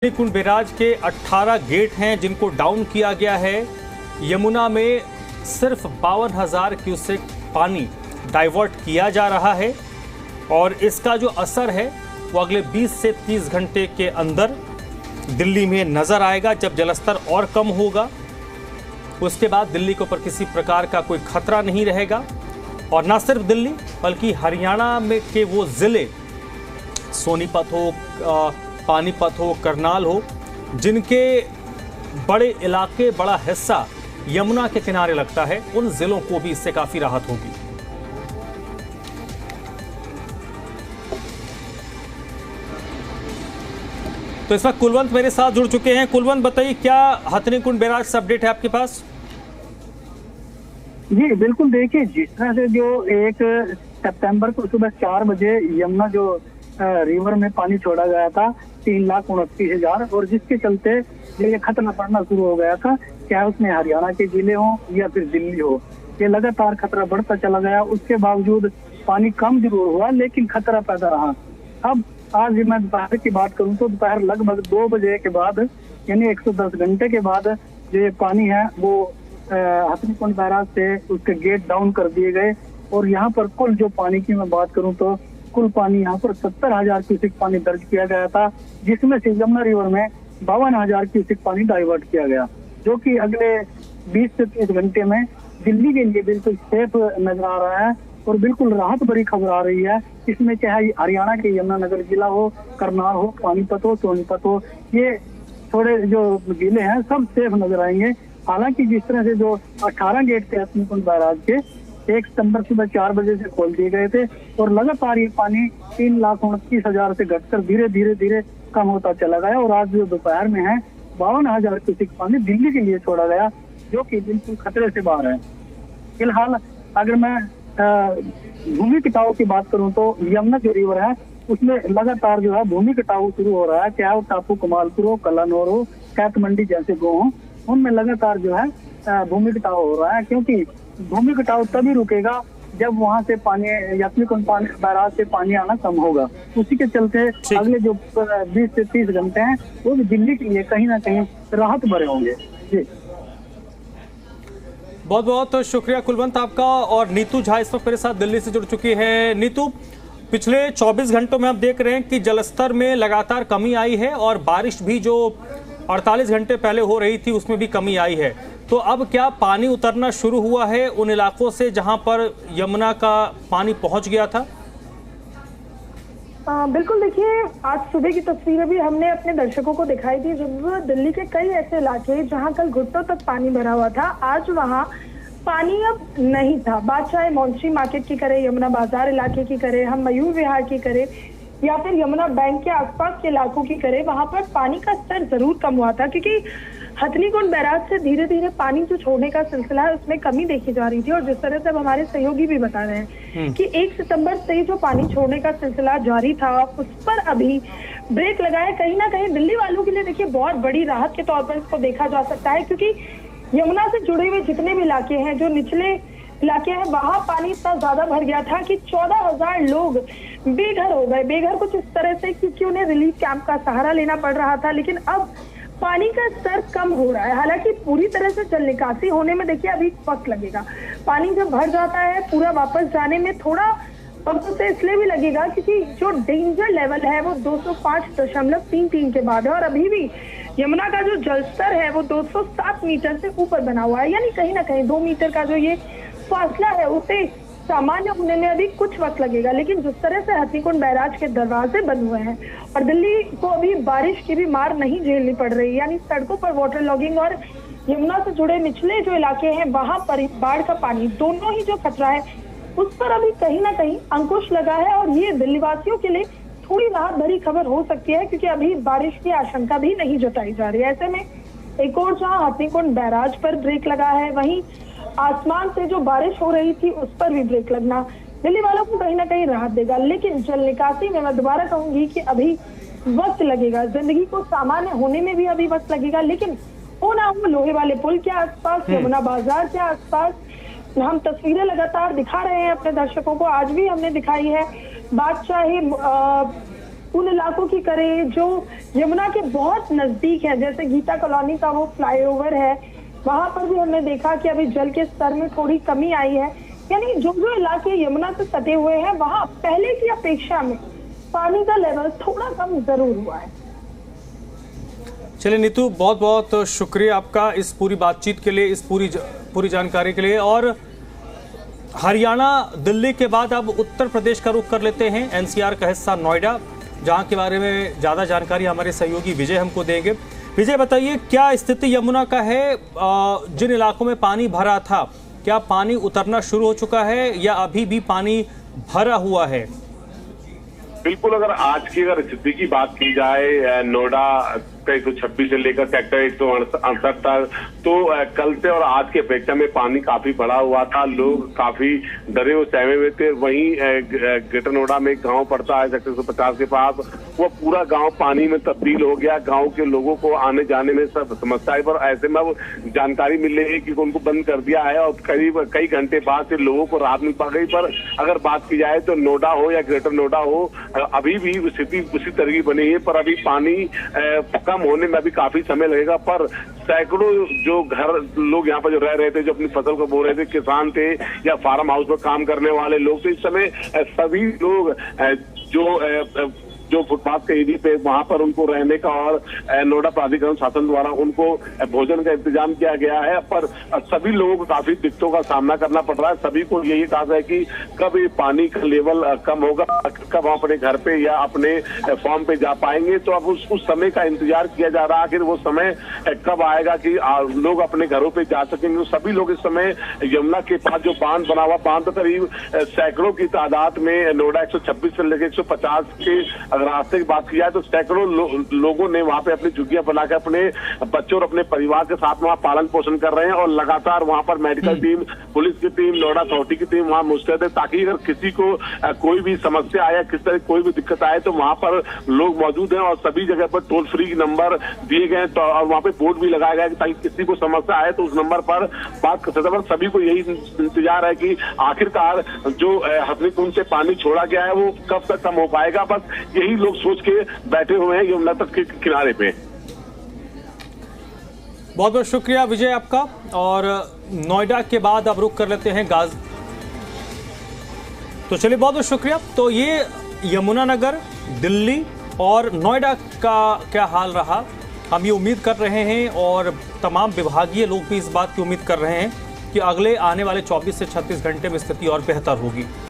कुंड barrage के 18 gate हैं जिनको डाउन किया गया है। यमुना में सिर्फ 52,000 क्यूसेक पानी डाइवर्ट किया जा रहा है और इसका जो असर है वो अगले 20 से 30 घंटे के अंदर दिल्ली में नजर आएगा। जब जलस्तर और कम होगा उसके बाद दिल्ली के ऊपर किसी प्रकार का कोई खतरा नहीं रहेगा। और न सिर्फ दिल्ली बल्कि हरियाणा में के वो जिले सोनीपत हो, पानीपत हो, करनाल हो, जिनके बड़े इलाके, बड़ा हिस्सा यमुना के किनारे लगता है, उन जिलों को भी इससे काफी राहत होगी। तो इस वक्त कुलवंत मेरे साथ जुड़ चुके हैं। कुलवंत, बताइए क्या हथनीकुंड बैराज से अपडेट है आपके पास? जी बिल्कुल, देखिए जिस तरह से जो 1 सितंबर को सुबह 4 बजे यमुना जो रिवर में पानी छोड़ा गया था 3,29,000 और जिसके चलते ये खतरा पड़ना शुरू हो गया था, चाहे उसमें हरियाणा के जिले हों या फिर दिल्ली हो, ये लगातार खतरा बढ़ता चला गया। उसके बावजूद पानी कम जरूर हुआ लेकिन खतरा पैदा रहा। अब आज मैं दोपहर की बात करूं तो दोपहर लगभग 2 बजे के बाद यानी 110 घंटे के बाद जो ये पानी है वो हथनीकुंड बैराज से उसके गेट डाउन कर दिए गए और यहाँ पर कुल जो पानी की मैं बात करूं तो कुल पानी यहाँ पर 70,000 क्यूसेक पानी दर्ज किया गया था, जिसमें से यमुना रिवर में 52,000 क्यूसेक पानी डाइवर्ट किया गया, जो कि अगले 20 से 30 घंटे में दिल्ली के लिए बिल्कुल सेफ नजर आ रहा है और बिल्कुल राहत भरी खबर आ रही है। इसमें चाहे हरियाणा के यमुनानगर जिला हो, करनाल हो, पानीपत हो, सोनीपत हो, ये थोड़े जो जिले हैं सब सेफ नजर आएंगे। हालांकि जिस तरह से जो 18 गेट थे हथनीकुंड बैराज के 1 सितंबर सुबह 4 बजे से खोल दिए गए थे और लगातार ये पानी 3,29,000 से घटकर धीरे धीरे कम होता चला गया और आज जो दोपहर में है 52,000 क्यूसेक पानी दिल्ली के लिए छोड़ा गया, जो कि बिल्कुल खतरे से बाहर है। फिलहाल अगर मैं भूमि कटाव की बात करूं तो यमुना जो रिवर है उसमें लगातार जो है भूमि कटाव शुरू हो रहा है, चाहे वो टापू कमालपुर हो, कलानौर हो, कैत मंडी जैसे गाँव हो, उनमें लगातार जो है भूमि कटाव हो रहा है। क्योंकि भूमि कटाव तभी रुकेगा जब वहां से पानी हथनीकुंड बैराज से पानी आना कम होगा। उसी के चलते अगले जो 20 से 30 घंटे हैं वो भी दिल्ली के लिए कहीं ना कहीं राहत भरे होंगे। जी बहुत बहुत शुक्रिया कुलवंत आपका। और नीतू झा इस वक्त मेरे साथ दिल्ली से जुड़ चुकी है। नीतू, पिछले 24 घंटों में आप देख रहे हैं कि जलस्तर में लगातार कमी आई है और बारिश भी जो 48 घंटे पहले हो रही थी उसमें भी कमी आई है। तो अब क्या पानी उतरना शुरू हुआ है उन इलाकों से जहां पर यमुना का पानी पहुंच गया था? बिल्कुल, देखिए आज सुबह की तस्वीरें भी हमने अपने दर्शकों को दिखाई थी। जब दिल्ली के कई ऐसे इलाके जहां कल घुटनों तक पानी भरा हुआ था, आज वहां पानी अब नहीं था। बात चाहे मॉन्ट्री मार्केट की करे, यमुना बाजार इलाके की करे, हम मयूर विहार की करे या फिर यमुना बैंक के आसपास के इलाकों की करे, वहां पर पानी का स्तर जरूर कम हुआ था। क्योंकि हथनीकुंड बैराज से धीरे धीरे पानी जो छोड़ने का सिलसिला है उसमें कमी देखी जा रही थी और जिस तरह से अब हमारे सहयोगी भी बता रहे हैं कि 1 सितंबर से जो पानी छोड़ने का सिलसिला जारी था उस पर अभी ब्रेक लगाए। कहीं ना कहीं दिल्ली वालों के लिए देखिए बहुत बड़ी राहत के तौर पर इसको देखा जा सकता है, क्योंकि यमुना से जुड़े हुए जितने भी इलाके हैं, जो निचले इलाके हैं, वहां पानी इतना ज्यादा भर गया था कि 14,000 लोग बेघर हो गए। बेघर कुछ इस तरह से क्योंकि उन्हें रिलीफ कैंप का सहारा लेना पड़ रहा था, लेकिन अब पानी का स्तर कम हो रहा है। हालांकि पूरी तरह से जल निकासी होने में देखिए अभी वक्त लगेगा। पानी जब भर जाता है पूरा वापस जाने में थोड़ा वक्त से इसलिए भी लगेगा क्योंकि जो डेंजर लेवल है वो 205.33 के बाद है और अभी भी यमुना का जो जलस्तर है वो 207 मीटर से ऊपर बना हुआ है, यानी कहीं ना कहीं 2 मीटर का जो ये फासला है उसे सामान्य होने में अभी कुछ वक्त लगेगा। लेकिन जिस तरह से हथनीकुंड बैराज के दरवाजे बंद हुए हैं और दिल्ली को अभी बारिश की भी मार नहीं झेलनी पड़ रही, यानी सड़कों पर वाटर लॉगिंग और यमुना से जुड़े निचले जो इलाके हैं वहां पर बाढ़ का पानी दोनों ही जो खतरा है उस पर अभी कहीं ना कहीं अंकुश लगा है और ये दिल्ली वासियों के लिए थोड़ी राहत भरी खबर हो सकती है, क्योंकि अभी बारिश की आशंका भी नहीं जताई जा रही है। ऐसे में एक और जहाँ हथनीकुंड बैराज पर ब्रेक लगा है, वहीं आसमान से जो बारिश हो रही थी उस पर भी ब्रेक लगना दिल्ली वालों को कहीं ना कहीं राहत देगा। लेकिन जल निकासी में मैं दोबारा कहूंगी कि अभी वक्त लगेगा, जिंदगी को सामान्य होने में भी अभी वक्त लगेगा। लेकिन हो ना हो लोहे वाले पुल के आसपास, यमुना बाजार के आसपास हम तस्वीरें लगातार दिखा रहे हैं अपने दर्शकों को, आज भी हमने दिखाई है। बात चाहे उन इलाकों की करें जो यमुना के बहुत नजदीक है, जैसे गीता कॉलोनी का वो फ्लाईओवर है, वहां पर भी हमने देखा कि अभी जल के स्तर में थोड़ी कमी आई है। यानी जो जो इलाके यमुना से सटे हुए हैं वहां पहले की अपेक्षा में पानी का लेवल थोड़ा कम जरूर हुआ है। चलिए नीतू, बहुत बहुत शुक्रिया आपका इस पूरी बातचीत के लिए, इस पूरी जानकारी के लिए। और हरियाणा दिल्ली के बाद अब उत्तर प्रदेश का रुख कर लेते हैं, एनसीआर का हिस्सा नोएडा, जहां के बारे में ज़्यादा जानकारी हमारे सहयोगी विजय हमको देंगे। विजय, बताइए क्या स्थिति यमुना का है? जिन इलाकों में पानी भरा था, क्या पानी उतरना शुरू हो चुका है या अभी भी पानी भरा हुआ है? बिल्कुल, अगर आज की स्थिति की बात की जाए, नोएडा 126 से लेकर सेक्टर 168 तक, तो कल से और आज की अपेक्षा में पानी काफी बढ़ा हुआ था। लोग काफी डरे और सहमे हुए थे। वहीं ग्रेटर नोएडा में एक गांव पड़ता है सेक्टर 150 के पास, वो पूरा गांव पानी में तब्दील हो गया। गांव के लोगों को आने जाने में सब समस्या है, पर ऐसे में अब जानकारी मिल रही है कि उनको बंद कर दिया है और करीब कई घंटे बाद से लोगों को राहत मिल पा गई। पर अगर बात की जाए तो नोएडा हो या ग्रेटर नोएडा हो, अभी भी स्थिति उसी तरह की बनी है, पर अभी पानी कम होने में अभी काफी समय लगेगा। पर सैकड़ों जो घर लोग यहाँ पर जो रह रहे थे, जो अपनी फसल को बो रहे थे, किसान थे या फार्म हाउस पर काम करने वाले लोग थे, इस समय सभी लोग जो फुटपाथ के एरिया पे वहां पर उनको रहने का और नोएडा प्राधिकरण शासन द्वारा उनको भोजन का इंतजाम किया गया है। पर सभी लोगों को काफी दिक्कतों का सामना करना पड़ रहा है। सभी को यही कहा है कि कब ये पानी का लेवल कम होगा, कब हम अपने घर पे या अपने फार्म पे जा पाएंगे। तो अब उस समय का इंतजार किया जा रहा है, आखिर वो समय कब आएगा कि लोग अपने घरों पे जा सकेंगे। तो सभी लोग इस समय यमुना के पास जो बांध बना हुआ, बांध करीब सैकड़ों की तादाद में नोएडा 126 से लेकर 150 के रास्ते की बात की जाए तो सैकड़ों लोगों ने वहां पे अपनी झुग्गियां बनाकर अपने बच्चों और अपने परिवार के साथ वहां पालन पोषण कर रहे हैं। और लगातार वहां पर मेडिकल टीम, पुलिस की टीम, नोएडा अथॉरिटी की टीम वहां मुस्तैद है, ताकि अगर किसी को कोई भी समस्या आए, किस तरह कोई भी दिक्कत आए तो वहां पर लोग मौजूद हैं। और सभी जगह पर टोल फ्री नंबर दिए गए तो, और वहां पे बोर्ड भी लगाया गया ताकि किसी को समस्या आए तो उस नंबर पर बात कर सकते हैं। सभी को यही इंतजार है कि आखिरकार जो हथनी से पानी छोड़ा गया है वो कब तक कम हो पाएगा। बस यही लोग सोच के बैठे हुए हैं यमुना तट के किनारे पे। बहुत बहुत शुक्रिया विजय आपका। और नोएडा के बाद अब रुक कर लेते हैं तो चलिए, बहुत बहुत शुक्रिया। तो ये यमुनानगर, दिल्ली और नोएडा का क्या हाल रहा, हम ये उम्मीद कर रहे हैं और तमाम विभागीय लोग भी इस बात की उम्मीद कर रहे हैं कि अगले आने वाले 24 से 36 घंटे में स्थिति और बेहतर होगी।